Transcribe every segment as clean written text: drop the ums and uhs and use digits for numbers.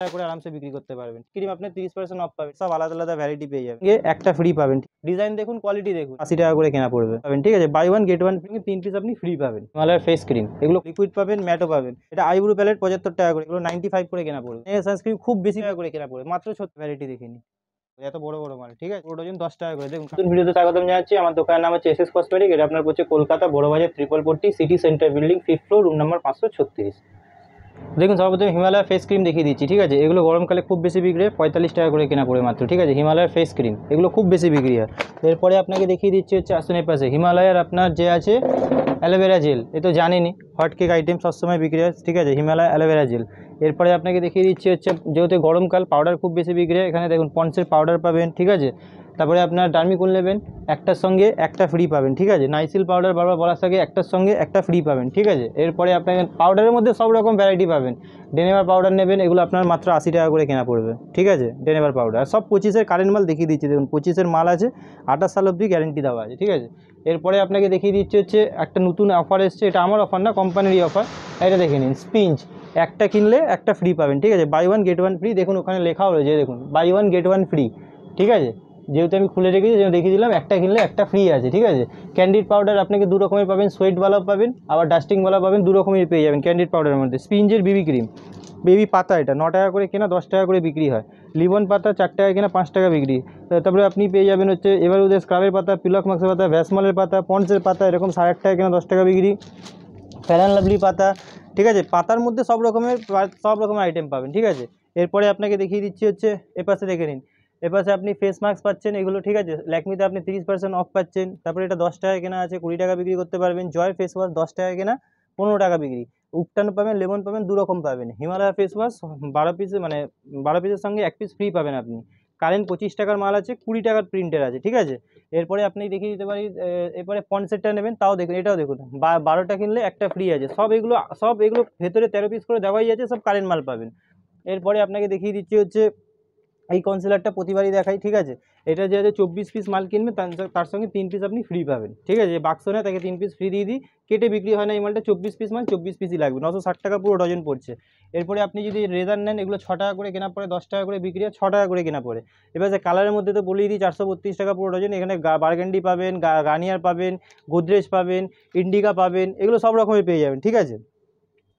টাকা করে আরামসে বিক্রি করতে পারবেন। ক্রিম আপনি 30% অফ পাবেন, সব আলাদা আলাদা ভ্যারাইটি পেয়ে যাবেন। একটা ফ্রি পাবেন, ডিজাইন দেখুন, কোয়ালিটি দেখুন। 80 টাকা করে কেনা পড়বে পাবেন, ঠিক আছে। Buy one get one free, 3 piece আপনি ফ্রি পাবেন। হিমালয়ের ফেস ক্রিম, এগুলো লিকুইড পাবেন, ম্যাটও পাবেন। এটা আইব্রো প্যালেট 75 টাকা করে, এগুলো 95 করে কেনা পড়বে। সানস্ক্রিন খুব বেশি টাকা করে কেনা পড়বে, মাত্র 70 ভ্যারাইটি দেখিনি, এত বড় বড় মাল, ঠিক আছে। পুরো ডজন 10 টাকা করে। দেখুন, নতুন ভিডিওতে স্বাগতম জানাচ্ছি। আমার দোকানের নাম হচ্ছে এসএস কসমেটিক। এটা আপনার পড়ছে Kolkata Burrabazar 340 city centre building, 5th floor, room number 536। দেখুন, সর্বপ্রথম হিমালয়ের ফেস ক্রিম দেখিয়ে দিচ্ছি, ঠিক আছে। এগুলো গরমকালে খুব বেশি বিক্রি হয়, 45 টাকা করে কেনা পড়ে মাত্র, ঠিক আছে। হিমালয়ের ফেস ক্রিম, এগুলো খুব বেশি বিক্রি হয়। এরপরে আপনাকে দেখিয়ে দিচ্ছি হচ্ছে, আসুন এর পাশে হিমালয়ের আপনার যে আছে অ্যালোভেরা জেল, এ তো জানেনই, হট কেক আইটেম সবসময় বিক্রি হয়, ঠিক আছে। Himalaya aloe vera gel. এরপরে আপনাকে দেখিয়ে দিচ্ছি হচ্ছে, যেহেতু গরমকাল, পাউডার খুব বেশি বিক্রি হয়। এখানে দেখুন পন্সের পাউডার পাবেন, ঠিক আছে। তারপরে আপনার ডার্মিকুল নেবেন, একটার সঙ্গে একটা ফ্রি পাবেন, ঠিক আছে। নাইসিল পাউডার বারবার বলার থাকে, একটার সঙ্গে একটা ফ্রি পাবেন, ঠিক আছে। এরপরে আপনাকে পাউডারের মধ্যে সব রকম ভ্যারাইটি পাবেন। ডেনেভার পাউডার নেবেন, এগুলো আপনার মাত্র 80 টাকা করে কেনা পড়বে, ঠিক আছে। ডেনেভার পাউডার সব 25-এর কারেন্ট মাল দেখিয়ে দিচ্ছি। দেখুন 25-এর মাল আছে, 28 সাল অবধি গ্যারেন্টি দেওয়া আছে, ঠিক আছে। এরপরে আপনাকে দেখিয়ে দিচ্ছি হচ্ছে, একটা নতুন অফার এসছে, এটা আমার অফার না, কোম্পানিরই অফার। এটা দেখে নিন, স্পিঞ্জ, একটা কিনলে একটা ফ্রি পাবেন, ঠিক আছে। Buy one get one free, দেখুন ওখানে লেখাও রয়েছে, দেখুন buy one get one free, ঠিক আছে। যেহেতু আমি খুলে রেখেছি, যেহেতু দেখিয়ে দিলাম, একটা কিনলে একটা ফ্রি আছে, ঠিক আছে। ক্যান্ডিড পাউডার আপনাকে দু রকমের পাবেন, সোয়েটওয়ালাও পাবেন, আবার ডাস্টিংওয়ালা পাবেন, দু রকমের পেয়ে যাবেন ক্যান্ডিড পাউডারের মধ্যে। স্পিঞ্জের বিবি ক্রিম, বেবি পাতা, এটা 9 টাকা করে কেনা, 10 টাকা করে বিক্রি হয়। লিবন পাতা 4 টাকা কেনা, 5 টাকা বিক্রি। তারপরে আপনি পেয়ে যাবেন হচ্ছে এবার ওদের স্ক্রাবের পাতা, পিলক মাক্সের পাতা, ভ্যাসমলের পাতা, পন্ডসের পাতা, এরকম 8.5 টাকা কেনা, 10 টাকা বিক্রি। ফেয়ার অ্যান্ড লাভলি পাতা, ঠিক আছে। পাতার মধ্যে সব রকমের আইটেম পাবেন, ঠিক আছে। এরপরে আপনাকে দেখিয়ে দিচ্ছি হচ্ছে, এপাশে দেখে নিন, এপাশে আপনি ফেস মাস্ক পাচ্ছেন, এগুলো, ঠিক আছে। ল্যাকমিতে আপনি 30% অফ পাচ্ছেন। তারপরে এটা 10 টাকা কেনা আছে, 20 টাকা বিক্রি করতে পারবেন। জয়ের ফেস ওয়াশ 10 টাকা কেনা, 15 টাকা বিক্রি। উপটান পাবেন, লেমন পাবেন, দু রকম পাবেন। হিমালয় ফেস ওয়াশ 12 পিসে, মানে 12 পিসের সঙ্গে 1 পিস ফ্রি পাবেন আপনি। কারেন্ট 25 টাকার মাল আছে, 20 টাকার প্রিন্টের আছে, ঠিক আছে। এরপরে আপনি দেখিয়ে দিতে পারি, এরপরে পন্সেটটা নেবেন, তাও দেখুন, এটাও দেখুন, 12টা কিনলে একটা ফ্রি আছে। সব এগুলো ভেতরে 13 পিস করে দেওয়াই আছে, সব কারেন্ট মাল পাবেন। এরপরে আপনাকে দেখিয়ে দিচ্ছি হচ্ছে, এই কনসিলারটা প্রতিবারই দেখাই, ঠিক আছে। এটা যে 24 পিস মাল কিনবে, তার সঙ্গে 3 পিস আপনি ফ্রি পাবেন, ঠিক আছে। বাক্স নেয় তাকে 3 পিস ফ্রি দিয়ে দিই, কেটে বিক্রি হয় না এই মালটা। 24 পিস মাল 24 পিসই লাগবে, 960 টাকা পুরো ডজন পড়ছে। এরপরে আপনি যদি রেজার নেন, এগুলো 6 টাকা করে কেনা পড়ে, 10 টাকা করে বিক্রি হয়, 6 টাকা করে কেনা পড়ে। এবার যে কালারের মধ্যে তো বলেই দিই, 432 টাকা পুরো ডজন। এখানে বার্গেন্ডি পাবেন, গার্নিয়ার পাবেন, গোদরেজ পাবেন, ইন্ডিকা পাবেন, এগুলো সব রকমের পেয়ে যাবেন, ঠিক আছে।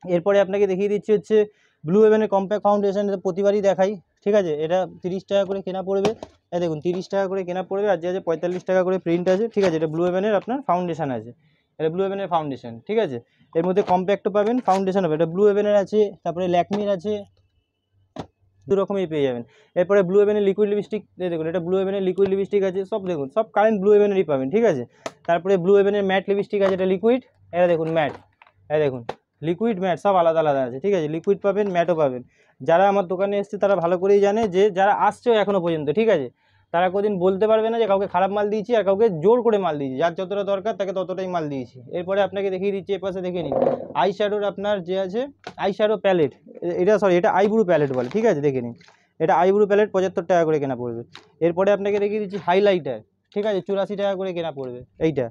এরপরে আপনাকে দেখিয়ে দিচ্ছি হচ্ছে, ব্লু হেভেনের কম্প্যাক্ট ফাউন্ডেশন, এটা প্রতিবারই দেখাই, ঠিক আছে। এটা 30 টাকা করে কেনা পড়বে, এই দেখুন 30 টাকা করে কেনা পড়বে, আর যে আছে 45 টাকা করে প্রিন্ট আছে, ঠিক আছে। এটা ব্লু হেভেনের আপনার ফাউন্ডেশন আছে, এটা ব্লু হেভেনের ফাউন্ডেশন, ঠিক আছে। এর মধ্যে কম্প্যাক্টও পাবেন, ফাউন্ডেশন হবে। এটা ব্লু হেভেনের আছে, তারপরে ল্যাকমির আছে, দু রকমই পেয়ে যাবেন। এরপরে ব্লু হেভেনের লিকুইড লিপস্টিক, দেখুন এটা ব্লু হেভেনের লিকুইড লিপস্টিক আছে, সব দেখুন, সব কারেন্ট ব্লু হেভেনেরই পাবেন, ঠিক আছে। তারপরে ব্লু হেভেনের ম্যাট লিপস্টিক আছে, এটা লিকুইড, এটা দেখুন ম্যাট, এটা দেখুন লিকুইড ম্যাট, সব আলাদা আলাদা আছে, ঠিক আছে। লিকুইড পাবেন, ম্যাটও পাবেন। যারা আমার দোকানে এসছে তারা ভালো করেই জানে, যে যারা আসছেও এখনও পর্যন্ত, ঠিক আছে, তারা কোনোদিন বলতে পারবে না যে কাউকে খারাপ মাল দিয়েছি আর কাউকে জোর করে মাল দিয়েছি। যার যতটা দরকার তাকে ততটাই মাল দিয়েছি। এরপরে আপনাকে দেখিয়ে দিচ্ছি, এপাশে দেখে নিন, আই শ্যাডোর আপনার যে আছে, আই শ্যাডো প্যালেট, এটা আইব্রু প্যালেট বলে, ঠিক আছে, দেখে নিন। এটা আইব্রু প্যালেট 75 টাকা করে কেনা পড়বে। এরপরে আপনাকে দেখিয়ে দিচ্ছি হাইলাইটার, ঠিক আছে, 84 টাকা করে কেনা পড়বে এইটা,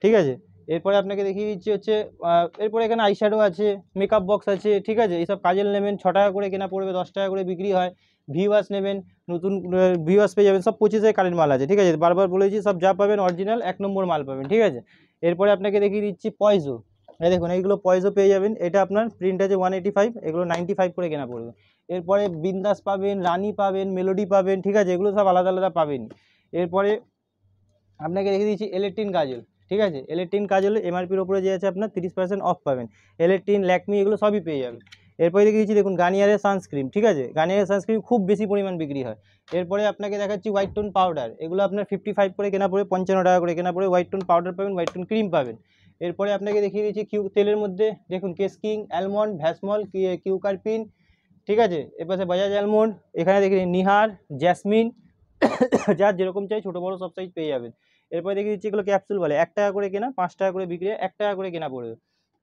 ঠিক আছে। এরপরে আপনাকে দেখিয়ে দিচ্ছি হচ্ছে, এরপরে এখানে আইশ্যাডো আছে, মেকআপ বক্স আছে, ঠিক আছে। এইসব কাজল নেবেন, 6 টাকা করে কেনা পড়বে, 10 টাকা করে বিক্রি হয়। ভি ওয়াশ নেবেন, নতুন ভি ওয়াশ পেয়ে যাবেন, সব 25-এর কারেন্ট মাল আছে, ঠিক আছে। বারবার বলেছি, সব যা পাবেন অরিজিনাল 1 নম্বর মাল পাবেন, ঠিক আছে। এরপরে আপনাকে দেখিয়ে দিচ্ছি পয়জো, এই দেখুন এইগুলো পয়জো পেয়ে যাবেন। এটা আপনার প্রিন্ট আছে 185, এগুলো 95 করে কেনা পড়বে। এরপরে বিন্দাস পাবেন, রানি পাবেন, মেলোডি পাবেন, ঠিক আছে, এগুলো সব আলাদা আলাদা পাবেন। এরপরে আপনাকে দেখিয়ে দিচ্ছি এলেকট্রিন কাজল, ঠিক আছে। এলেকট্রিন কাজল এমআরপির ওপরে যে আছে আপনার 30% অফ পাবেন। এলেকট্রিন, ল্যাকমি, এগুলো সবই পেয়ে যাবেন। এরপরে দেখিয়ে দিচ্ছি, দেখুন গার্নিয়ারের সানস্ক্রিন, ঠিক আছে। গার্নিয়ারের সানস্ক্রিন খুব বেশি পরিমাণ বিক্রি হয়। এরপরে আপনাকে দেখাচ্ছি হোয়াইট টোন পাউডার, এগুলো আপনার 55 করে কেনা পড়ে, 55 টাকা করে কেনা পড়ে। হোয়াইট টোন পাউডার পাবেন, হোয়াইট টোন ক্রিম পাবেন। এরপরে আপনাকে দেখিয়ে দিচ্ছি তেলের মধ্যে, দেখুন কেসকিং, অ্যালমন্ড, ভ্যাসমল, কিউকারপিন, ঠিক আছে। এপাশে বাজাজ অ্যালমন্ড, এখানে দেখে নিহার, জ্যাসমিন, যার যেরকম চাই ছোটো বড়ো সব সাইজ পেয়ে যাবেন। এরপরে দেখিয়ে দিচ্ছি, এগুলো ক্যাপসুল বলে, 1 টাকা করে কেনা, 5 টাকা করে বিক্রি, 1 টাকা করে কেনা পড়বে,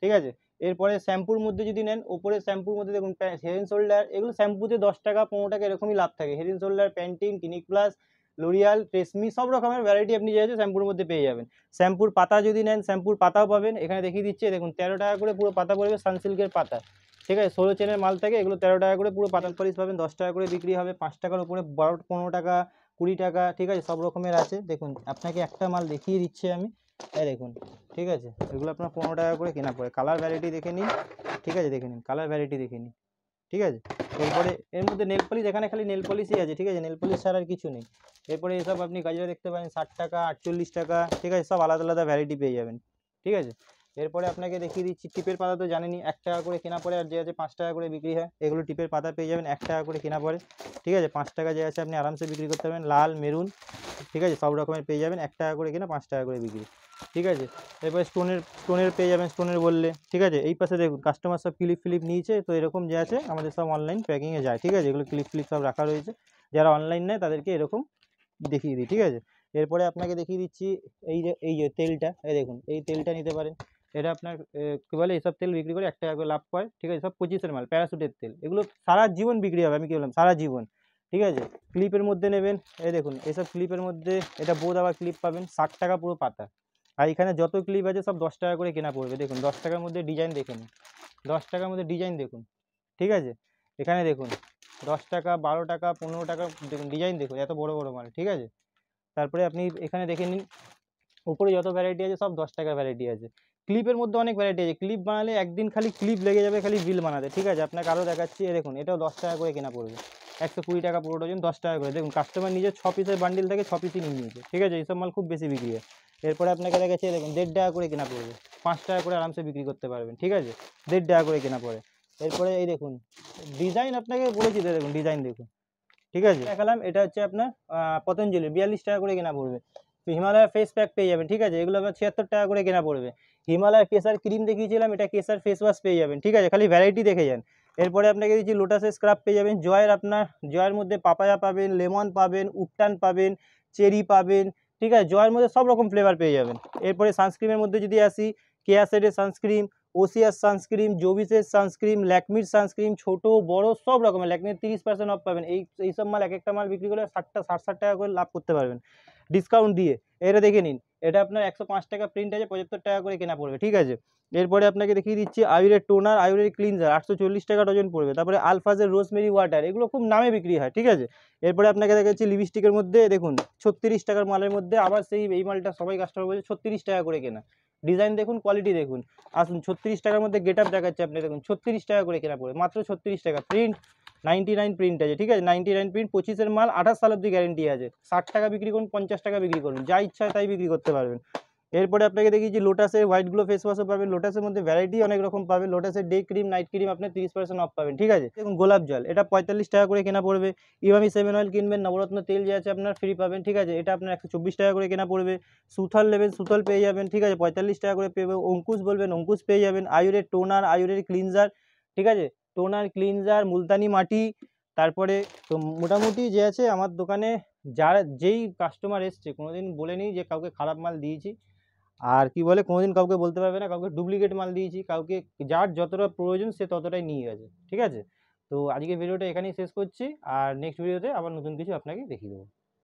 ঠিক আছে। এরপরে শ্যাম্পুর মধ্যে যদি নেন, ওপরে শ্যাম্পুর মধ্যে দেখুন হেড এন্ড শোল্ডার, এগুলো শ্যাম্পুতে 10 টাকা 15 টাকা এরকমই লাভ থাকে। Head and Shoulder, Pantene, Clinic Plus, L'Oreal, Tresemme, সব রকমের ভ্যারাইটি আপনি যে আছে শ্যাম্পুর মধ্যে পেয়ে যাবেন। শ্যাম্পুর পাতা যদি নেন, শ্যাম্পুর পাতাও পাবেন। এখানে দেখিয়ে দিচ্ছে, দেখুন 13 টাকা করে পুরো পাতা পড়বে, সানসিল্কের পাতা, ঠিক আছে। 16 চেনের মাল থাকে, এগুলো 13 টাকা করে। পুরো পাতাল পলিশ পাবেন 10 টাকা করে বিক্রি হবে, 5 টাকার উপরে 12 15 টাকা 20 টাকা, ঠিক আছে, সব রকমের আছে। দেখুন আপনাকে একটা মাল দেখিয়ে দিচ্ছি আমি, এই দেখুন, ঠিক আছে, এগুলো আপনার 15 টাকা করে কেনা পড়ে। কালার ভ্যারাইটি দেখে নিন, ঠিক আছে, দেখে নিন, কালার ভ্যারাইটি দেখে নিন, ঠিক আছে। এরপরে এর মধ্যে নেল পলিশ, এখানে খালি নেল পলিশই আছে, ঠিক আছে, নেল পলিশ ছাড়া আর কিছু নেই। এরপরে এসব আপনি গাজরা দেখতে পারেন 60 টাকা 48 টাকা, ঠিক আছে, সব আলাদা আলাদা ভ্যারাইটি পেয়ে যাবেন, ঠিক আছে। এরপরে আপনাকে দেখিয়ে দিচ্ছি টিপের পাতা, তো জানেনই 1 টাকা করে কেনা পড়ে, আর যে আছে 5 টাকা করে বিক্রি হয়। এগুলো টিপের পাতা পেয়ে যাবেন 1 টাকা করে কেনা পড়ে, ঠিক আছে। 5 টাকা যে আছে আপনি আরামসে বিক্রি করতে পারবেন, লাল মেরুন, ঠিক আছে, সব রকমের পেয়ে যাবেন। 1 টাকা করে কেনা 5 টাকা করে বিক্রি, ঠিক আছে। এরপরে স্টোনের পেয়ে যাবেন, স্টোনের বললে, ঠিক আছে। এই পাশে দেখুন কাস্টমার সব ক্লিপ নিয়েছে, তো এরকম যে আছে আমাদের সব অনলাইন প্যাকিংয়ে যায়, ঠিক আছে। এগুলো ক্লিপ সব রাখা রয়েছে, যারা অনলাইন নেয় তাদেরকে এরকম দেখিয়ে দিই, ঠিক আছে। এরপরে আপনাকে দেখিয়ে দিচ্ছি এই যে তেলটা, এই দেখুন, এই তেলটা নিতে পারেন। এটা আপনার কী বলে, এসব তেল বিক্রি করে 1 টাকা করে লাভ পায়, ঠিক আছে। সব 25-এর মাল, প্যারাশুটের তেল, এগুলো সারা জীবন বিক্রি হবে, আমি কি বললাম, সারা জীবন, ঠিক আছে। ক্লিপের মধ্যে নেবেন, এই দেখুন এইসব ক্লিপের মধ্যে এটা বোধ আবার ক্লিপ পাবেন 60 টাকা পুরো পাতা। আর এখানে যত ক্লিপ আছে সব 10 টাকা করে কেনা পড়বে। দেখুন 10 টাকার মধ্যে ডিজাইন দেখুন, 10 টাকার মধ্যে ডিজাইন দেখুন, ঠিক আছে। এখানে দেখুন 10 টাকা 12 টাকা 15 টাকা, দেখুন ডিজাইন দেখুন, এত বড় বড় মাল, ঠিক আছে। তারপরে আপনি এখানে দেখে নিন, উপরে যত ভ্যারাইটি আছে সব 10 টাকার ভ্যারাইটি আছে। ক্লিপের মধ্যে অনেক ভ্যারাইটি আছে, ক্লিপ বানালে একদিন খালি ক্লিপ লেগে যাবে খালি বিল বানাতে, ঠিক আছে। আপনাকে আরও দেখাচ্ছি, দেখুন এটাও 10 টাকা করে কেনা পড়বে, 120 টাকা পুরো ডজন, 10 টাকা করে। দেখুন কাস্টমার নিজে 6 পিসের বান্ডিল থাকে, 6 পিসই নিয়ে নিয়েছে, ঠিক আছে। এইসব মাল খুব বেশি বিক্রি হয়। এরপরে আপনাকে দেখাচ্ছি, দেখুন 1.5 টাকা করে কেনা পড়বে, 5 টাকা করে আরামসে বিক্রি করতে পারবেন, ঠিক আছে, 1.5 টাকা করে কেনা পড়ে। এরপরে এই দেখুন ডিজাইন, আপনাকে বলেছি তো, দেখুন ডিজাইন দেখুন, ঠিক আছে। দেখালাম, এটা হচ্ছে আপনার পতঞ্জলি 42 টাকা করে কেনা পড়বে। হিমালয়ের ফেস প্যাক পেয়ে যাবেন, ঠিক আছে, এগুলো আপনার 76 টাকা করে কেনা পড়বে। হিমালয়ের কেসার ক্রিম দেখিয়েছিলাম, এটা কেসার ফেস ওয়াশ পেয়ে যাবেন, ঠিক আছে, খালি ভ্যারাইটি দেখে যান। এরপরে আপনাকে দিচ্ছি লোটাসের স্ক্রাব পেয়ে যাবেন, জয়ের, আপনার জয়ের মধ্যে পাপায়া পাবেন, লেমন পাবেন, উপটান পাবেন, চেরি পাবেন, ঠিক আছে, জয়ের মধ্যে সব রকম ফ্লেভার পেয়ে যাবেন। এরপরে সানস্ক্রিমের মধ্যে যদি আসি, কেয়াসেডের সানস্ক্রিম, ওসিয়াস সানস্ক্রিম, জোভিসের সানস্ক্রিম, ল্যাকমির সানস্ক্রিম, ছোট বড় সব রকমের, ল্যাকমির 30% অফ পাবেন। এইসব মাল এক একটা মাল বিক্রি করে 60 টাকা করে লাভ করতে পারবেন ডিসকাউন্ট দিয়ে। এটা দেখে নিন, এটা আপনার 105 টাকা প্রিন্ট আছে, 75 টাকা করে কেনা পড়বে, ঠিক আছে। এরপরে আপনাকে দেখিয়ে দিচ্ছি আয়ুরের টোনার, আয়ুরের ক্লিনজার 840 টাকা ডজন পড়বে। তারপরে আলফাজের রোজমেরি ওয়াটার, এগুলো খুব নামে বিক্রি হয়, ঠিক আছে। এরপরে আপনাকে দেখাচ্ছি লিপস্টিকের মধ্যে, দেখুন 36 টাকার মালের মধ্যে আবার সেই এই মালটা সবাই কাস্টমার বলছে 36 টাকা করে কেনা। ডিজাইন দেখুন, কোয়ালিটি দেখুন, আসুন 36 টাকার মধ্যে গেট আপ দেখাচ্ছে আপনি, দেখুন 36 টাকা করে কেনা পড়বে, মাত্র 36 টাকা। প্রিন্ট 99 প্রিন্ট আছে, ঠিক আছে, 99 প্রিন্ট, 25-এর মাল, 28 সাল অব্দি গ্যারেন্টি আছে। 60 টাকা বিক্রি করুন, 50 টাকা বিক্রি করুন, যা ইচ্ছা তাই বিক্রি করতে পারবেন। এরপরে আপনাকে দেখিয়েছি লোটাসের হোয়াইট গ্লো ফেস ওয়াশও পাবেন। লোটাসের মধ্যে ভ্যারাইটি অনেক রকম পাবেন। লোটাসের ডে ক্রিম, নাইট ক্রিম আপনার 30% অফ পাবেন, ঠিক আছে। দেখুন গোলাপ জল, এটা 45 টাকা করে কেনা পড়বে। ইমামি 7 অয়েল কিনবেন, নবরত্ন তেল যে আছে আপনার ফ্রি পাবেন, ঠিক আছে, এটা আপনার 124 টাকা করে কেনা পড়বে। সুথল নেবেন, সুথল পেয়ে যাবেন, ঠিক আছে, 45 টাকা করে পেয়ে যাবেন। অঙ্কুশ বলবেন, অঙ্কুশ পেয়ে যাবেন। আয়ুরের টোনার, আয়ুরের ক্লিনজার, ঠিক আছে, টোনার, ক্লিনজার, মুলতানি মাটি। তারপরে তো মোটামুটি যে আছে আমার দোকানে, যেই কাস্টমার এসছে কোনোদিন বলেনি যে কাউকে খারাপ মাল দিয়েছি, আর কি বলে কোনোদিন কাউকে বলতে পারবে না কাউকে ডুপ্লিকেট মাল দিয়েছি। কাউকে যার যতটা প্রয়োজন সে ততটাই নিয়ে গেছে, ঠিক আছে। তো আজকে ভিডিওটা এখানেই শেষ করছি, আর নেক্সট ভিডিওতে আবার নতুন কিছু আপনাকে দেখিয়ে দেবো।